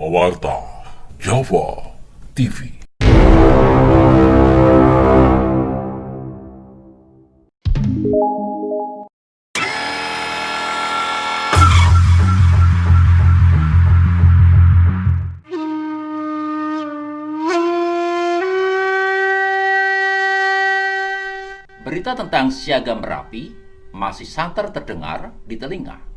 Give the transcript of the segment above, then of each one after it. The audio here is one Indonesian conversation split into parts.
Pawarta Java TV. Berita tentang siaga Merapi masih santer terdengar di telinga.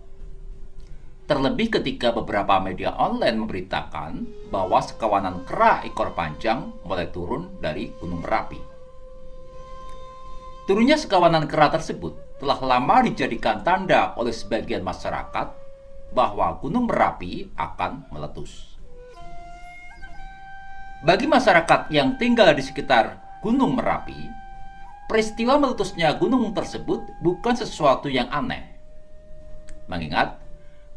Terlebih ketika beberapa media online memberitakan bahwa sekawanan kera ekor panjang mulai turun dari Gunung Merapi. Turunnya sekawanan kera tersebut telah lama dijadikan tanda oleh sebagian masyarakat bahwa Gunung Merapi akan meletus. Bagi masyarakat yang tinggal di sekitar Gunung Merapi, peristiwa meletusnya gunung tersebut bukan sesuatu yang aneh. Mengingat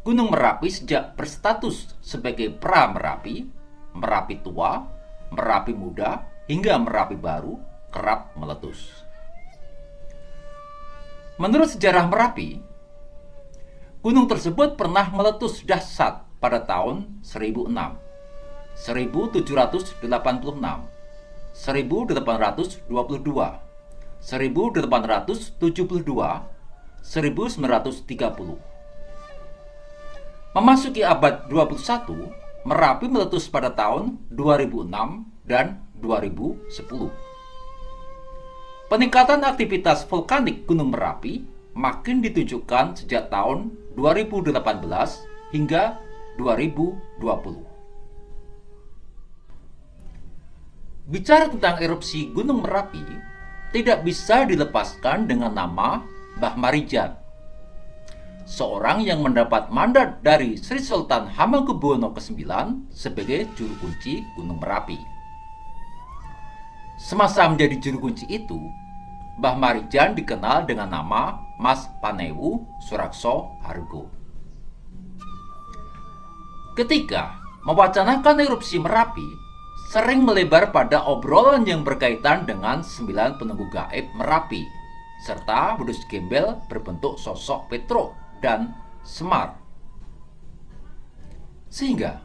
Gunung Merapi sejak berstatus sebagai pra-Merapi, Merapi tua, Merapi muda, hingga Merapi baru kerap meletus. Menurut sejarah Merapi, gunung tersebut pernah meletus dahsyat pada tahun 1006, 1786, 1822, 1872, 1930. Memasuki abad 21, Merapi meletus pada tahun 2006 dan 2010. Peningkatan aktivitas vulkanik Gunung Merapi makin ditunjukkan sejak tahun 2018 hingga 2020. Bicara tentang erupsi Gunung Merapi, tidak bisa dilepaskan dengan nama Mbah Marijan, seorang yang mendapat mandat dari Sri Sultan Hamengkubuwono ke-9 sebagai juru kunci Gunung Merapi. Semasa menjadi juru kunci itu, Mbah Marijan dikenal dengan nama Mas Panewu Surakso Hargo. Ketika mewacanakan erupsi Merapi, sering melebar pada obrolan yang berkaitan dengan 9 penunggu gaib Merapi, serta wedus gembel berbentuk sosok Petro dan Semar. Sehingga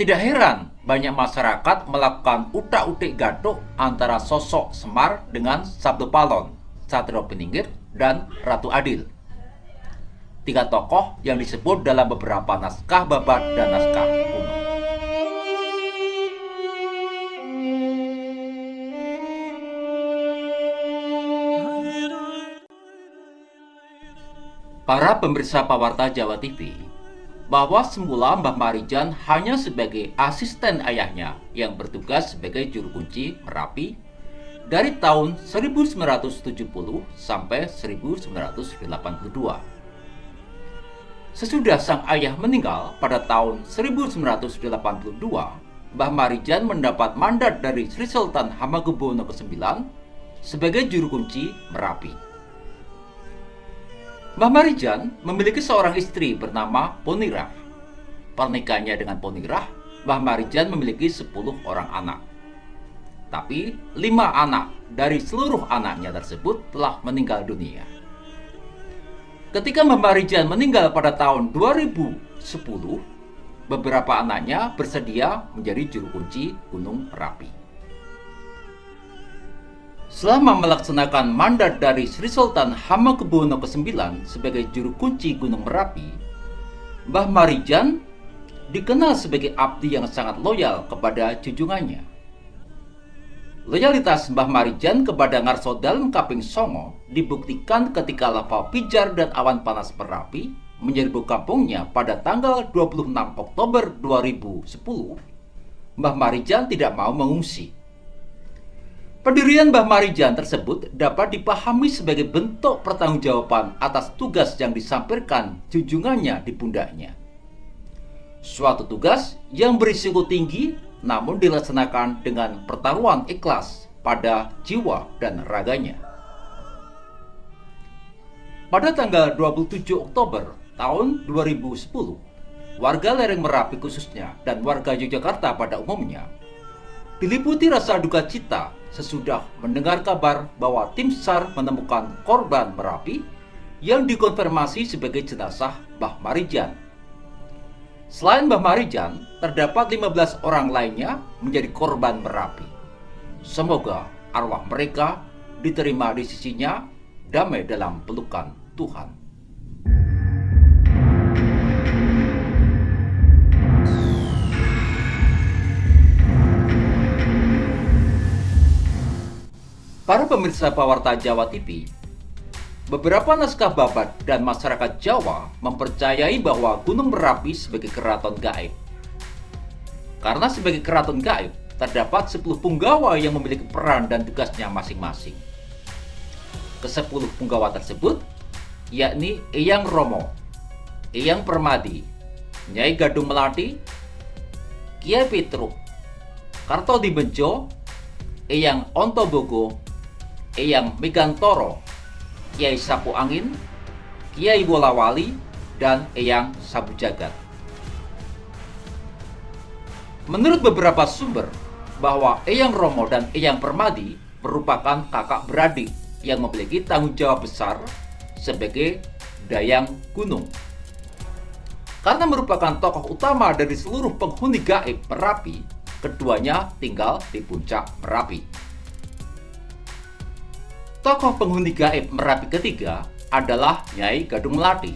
tidak heran banyak masyarakat melakukan utak-utik gaduh antara sosok Semar dengan Sabdo Palon, Satrio Peningir, dan Ratu Adil. 3 tokoh yang disebut dalam beberapa naskah babat dan naskah kuno. Para pemirsa Pawarta Jawa TV, bahwa semula Mbah Marijan hanya sebagai asisten ayahnya yang bertugas sebagai juru kunci Merapi dari tahun 1970 sampai 1982. Sesudah sang ayah meninggal pada tahun 1982, Mbah Marijan mendapat mandat dari Sri Sultan Hamengkubuwono ke-9 sebagai juru kunci Merapi. Mbah Marijan memiliki seorang istri bernama Ponirah. Pernikahannya dengan Ponirah, Mbah Marijan memiliki 10 orang anak. Tapi 5 anak dari seluruh anaknya tersebut telah meninggal dunia. Ketika Mbah Marijan meninggal pada tahun 2010, beberapa anaknya bersedia menjadi juru kunci Gunung Merapi. Selama melaksanakan mandat dari Sri Sultan Hamengkubuwono ke-9 sebagai juru kunci Gunung Merapi, Mbah Marijan dikenal sebagai abdi yang sangat loyal kepada junjungannya. Loyalitas Mbah Marijan kepada Ngarso Dalem Kaping Songo dibuktikan ketika lava pijar dan awan panas Merapi menyerbu kampungnya pada tanggal 26 Oktober 2010. Mbah Marijan tidak mau mengungsi. Pendirian Mbah Marijan tersebut dapat dipahami sebagai bentuk pertanggungjawaban atas tugas yang disampaikan junjungannya di pundaknya. Suatu tugas yang berisiko tinggi namun dilaksanakan dengan pertaruhan ikhlas pada jiwa dan raganya. Pada tanggal 27 Oktober tahun 2010, warga lereng Merapi khususnya dan warga Yogyakarta pada umumnya diliputi rasa duka cita sesudah mendengar kabar bahwa tim SAR menemukan korban Merapi yang dikonfirmasi sebagai jenazah Mbah Marijan. Selain Mbah Marijan, terdapat 15 orang lainnya menjadi korban Merapi. Semoga arwah mereka diterima di sisinya, damai dalam pelukan Tuhan. Para pemirsa Pawarta Jawa TV, beberapa naskah babat dan masyarakat Jawa mempercayai bahwa Gunung Merapi sebagai keraton gaib. Karena sebagai keraton gaib, terdapat 10 punggawa yang memiliki peran dan tugasnya masing-masing. Ke-10 punggawa tersebut yakni Eyang Romo, Eyang Permadi, Nyai Gadung Melati, Kiai Petruk, Kartodibejo, Eyang Ontobogo, Eyang Megantoro, Kiai Sapu Angin, Kiai Wolawali, dan Eyang Sabu Jagat. Menurut beberapa sumber, bahwa Eyang Romo dan Eyang Permadi merupakan kakak beradik yang memiliki tanggung jawab besar sebagai Dayang Gunung. Karena merupakan tokoh utama dari seluruh penghuni gaib Merapi, keduanya tinggal di puncak Merapi. Tokoh penghuni gaib Merapi ketiga adalah Nyai Gadung Melati.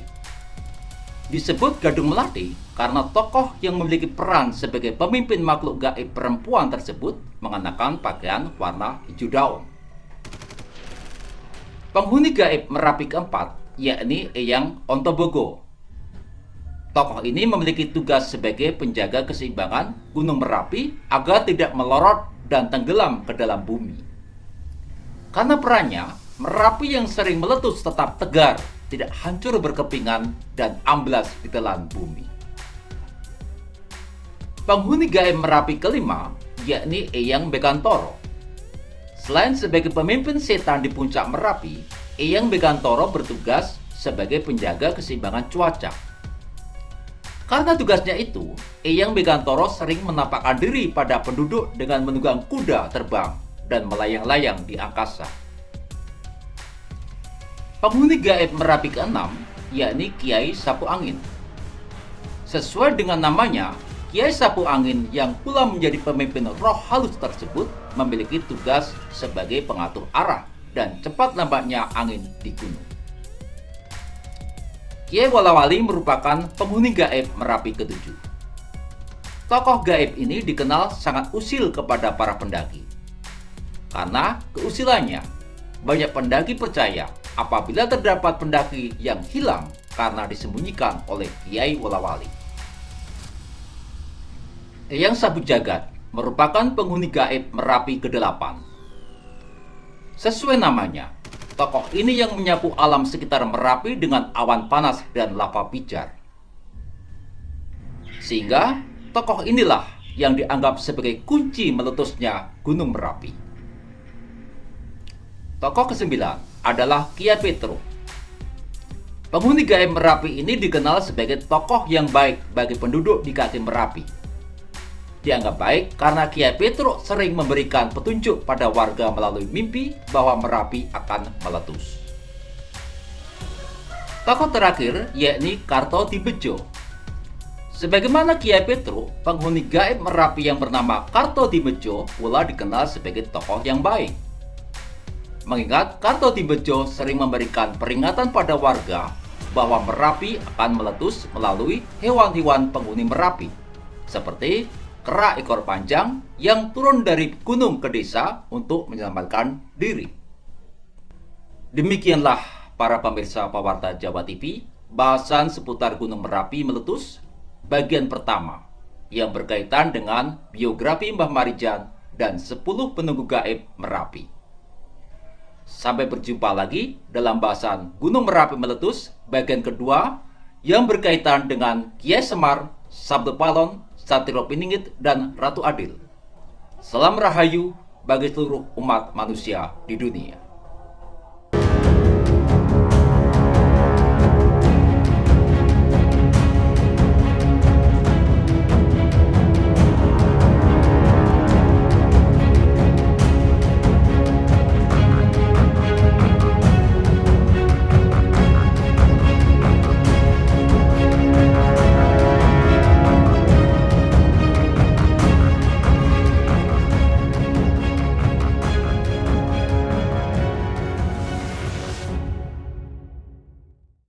Disebut Gadung Melati karena tokoh yang memiliki peran sebagai pemimpin makhluk gaib perempuan tersebut mengenakan pakaian warna hijau daun. Penghuni gaib Merapi keempat yakni Eyang Ontobogo. Tokoh ini memiliki tugas sebagai penjaga keseimbangan Gunung Merapi agar tidak melorot dan tenggelam ke dalam bumi. Karena perannya, Merapi yang sering meletus tetap tegar, tidak hancur berkepingan, dan amblas ditelan bumi. Penghuni gaib Merapi kelima, yakni Eyang Megantoro. Selain sebagai pemimpin setan di puncak Merapi, Eyang Megantoro bertugas sebagai penjaga keseimbangan cuaca. Karena tugasnya itu, Eyang Megantoro sering menampakkan diri pada penduduk dengan menunggang kuda terbang dan melayang-layang di angkasa. Penghuni gaib Merapi ke-6 yakni Kiai Sapu Angin. Sesuai dengan namanya, Kiai Sapu Angin yang pula menjadi pemimpin roh halus tersebut memiliki tugas sebagai pengatur arah dan cepat lambatnya angin di gunung. Kiai Wolawali merupakan penghuni gaib Merapi ke-7. Tokoh gaib ini dikenal sangat usil kepada para pendaki. Karena keusilannya, banyak pendaki percaya apabila terdapat pendaki yang hilang karena disembunyikan oleh Kiai Wolawali. Eyang Sabu Jagat merupakan penghuni gaib Merapi ke-8. Sesuai namanya, tokoh ini yang menyapu alam sekitar Merapi dengan awan panas dan lava pijar. Sehingga tokoh inilah yang dianggap sebagai kunci meletusnya Gunung Merapi. Tokoh ke-9 adalah Kiai Petruk. Penghuni gaib Merapi ini dikenal sebagai tokoh yang baik bagi penduduk di kaki Merapi. Dianggap baik karena Kiai Petruk sering memberikan petunjuk pada warga melalui mimpi bahwa Merapi akan meletus. Tokoh terakhir yakni Kartodibejo. Sebagaimana Kiai Petruk, penghuni gaib Merapi yang bernama Kartodibejo pula dikenal sebagai tokoh yang baik. Mengingat Kartodibejo sering memberikan peringatan pada warga bahwa Merapi akan meletus melalui hewan-hewan penghuni Merapi, seperti kera ekor panjang yang turun dari gunung ke desa untuk menyelamatkan diri. Demikianlah para pemirsa Pawarta Jawa TV, bahasan seputar Gunung Merapi meletus, bagian pertama, yang berkaitan dengan biografi Mbah Marijan dan 10 penunggu gaib Merapi. Sampai berjumpa lagi dalam bahasan Gunung Merapi meletus bagian kedua yang berkaitan dengan Kiai Semar, Sabdo Palon, Satrio Piningit, dan Ratu Adil. Salam Rahayu bagi seluruh umat manusia di dunia.